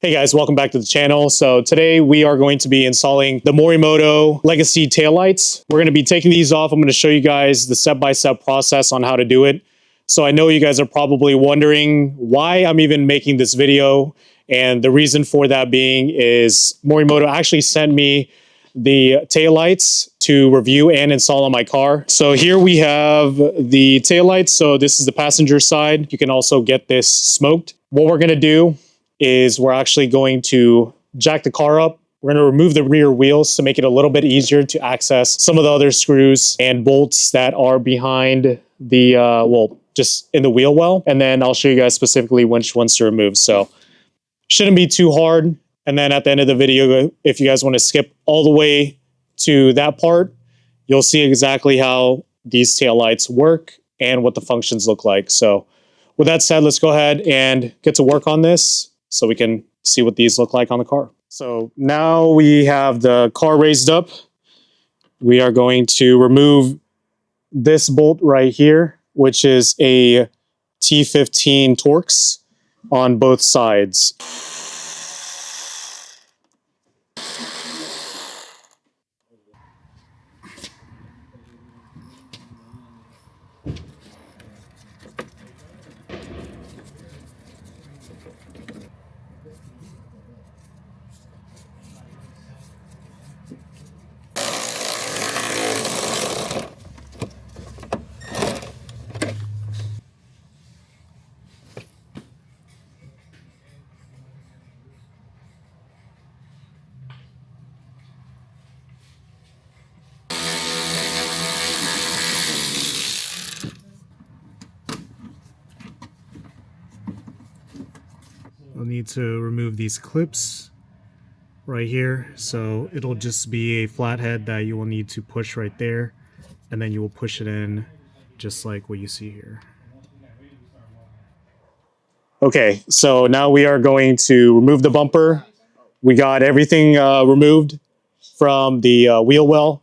Hey guys, welcome back to the channel. So today we are going to be installing the Morimoto Legacy taillights. We're going to be taking these off. I'm going to show you guys the step-by-step process on how to do it. So I know you guys are probably wondering why I'm even making this video. And the reason for that being is Morimoto actually sent me the taillights to review and install on my car. So here we have the taillights. So this is the passenger side. You can also get this smoked. What we're going to do is we're actually going to jack the car up. We're going to remove the rear wheels to make it a little bit easier to access some of the other screws and bolts that are behind the, just in the wheel well. And then I'll show you guys specifically which ones to remove. So shouldn't be too hard. And then at the end of the video, if you guys want to skip all the way to that part, you'll see exactly how these taillights work and what the functions look like. So with that said, let's go ahead and get to work on this so we can see what these look like on the car. So now we have the car raised up. We are going to remove this bolt right here, which is a T15 Torx on both sides. I'll need to remove these clips right here. So it'll just be a flathead that you will need to push right there. And then you will push it in just like what you see here. Okay, so now we are going to remove the bumper. We got everything removed from the wheel well.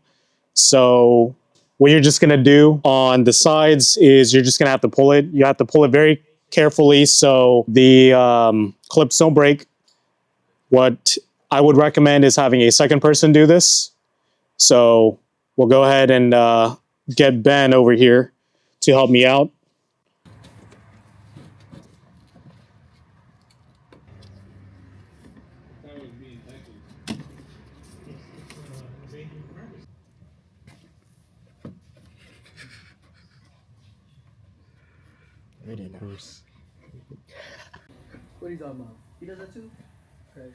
So what you're just gonna do on the sides is you're just gonna have to pull it. You have to pull it very carefully so the clips don't break. What I would recommend is having a second person do this. So we'll go ahead and get Ben over here to help me out. It didn't hurt. What are you talking about? He does that too? Okay.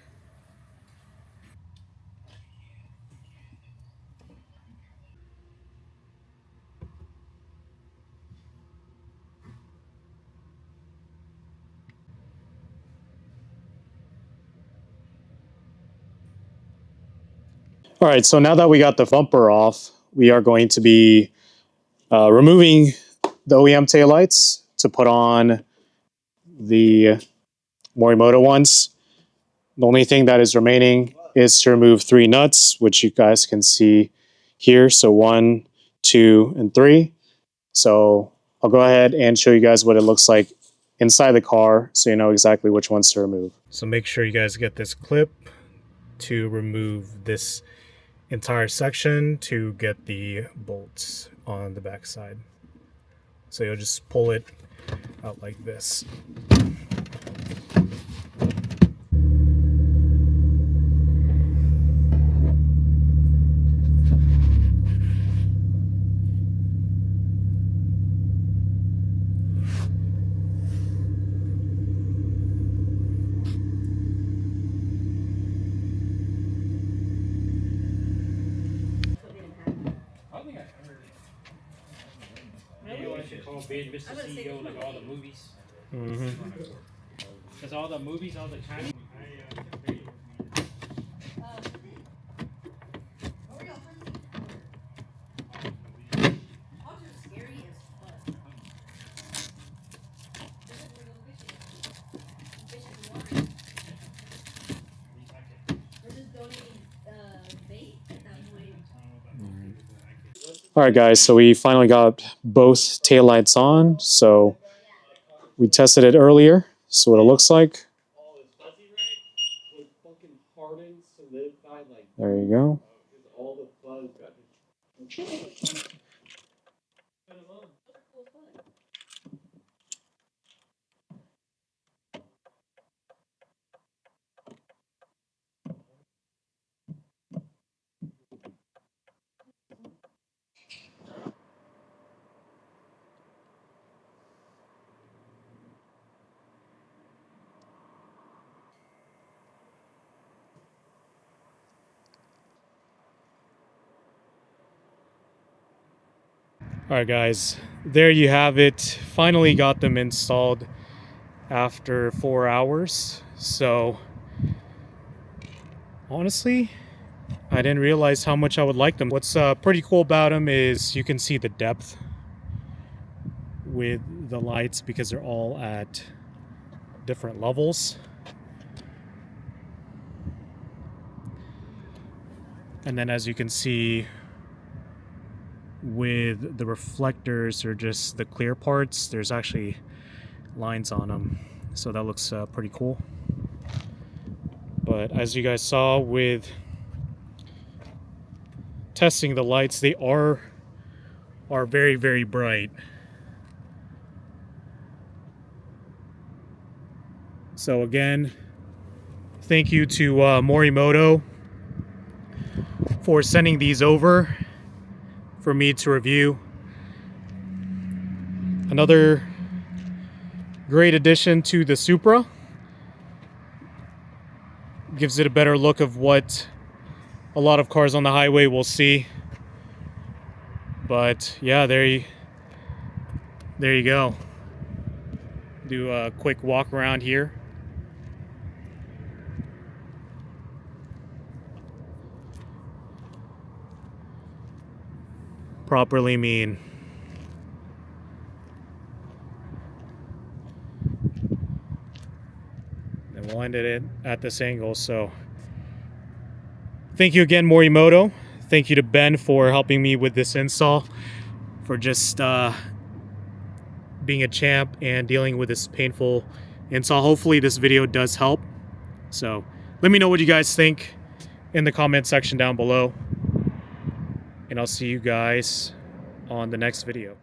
All right, so now that we got the bumper off, we are going to be removing the OEM taillights to put on the Morimoto ones. The only thing that is remaining is to remove 3 nuts, which you guys can see here. So 1, 2, and 3. So I'll go ahead and show you guys what it looks like inside the car so you know exactly which ones to remove. So make sure you guys get this clip to remove this entire section to get the bolts on the back side. So you'll just pull it out like this. Mr. CEO, like all the movies. Mm-hmm. Because all the movies, all the Chinese. All right, guys, so we finally got both taillights on. So we tested it earlier. So what it looks like. fucking hardened, solidified, like There you go. all the fuzz got All right, guys, there you have it. Finally got them installed after 4 hours. So honestly, I didn't realize how much I would like them. What's pretty cool about them is you can see the depth with the lights because they're all at different levels. And then as you can see with the reflectors or just the clear parts, there's actually lines on them. So that looks pretty cool. But as you guys saw with testing the lights, they are very, very bright. So again, thank you to Morimoto for sending these over for me to review. Another great addition to the Supra. Gives it a better look of what a lot of cars on the highway will see. But yeah, there you go. Do a quick walk around here. Properly mean. And we'll end it at this angle. So thank you again, Morimoto. Thank you to Ben for helping me with this install, for just being a champ and dealing with this painful install. Hopefully this video does help. So let me know what you guys think in the comment section down below. And I'll see you guys on the next video.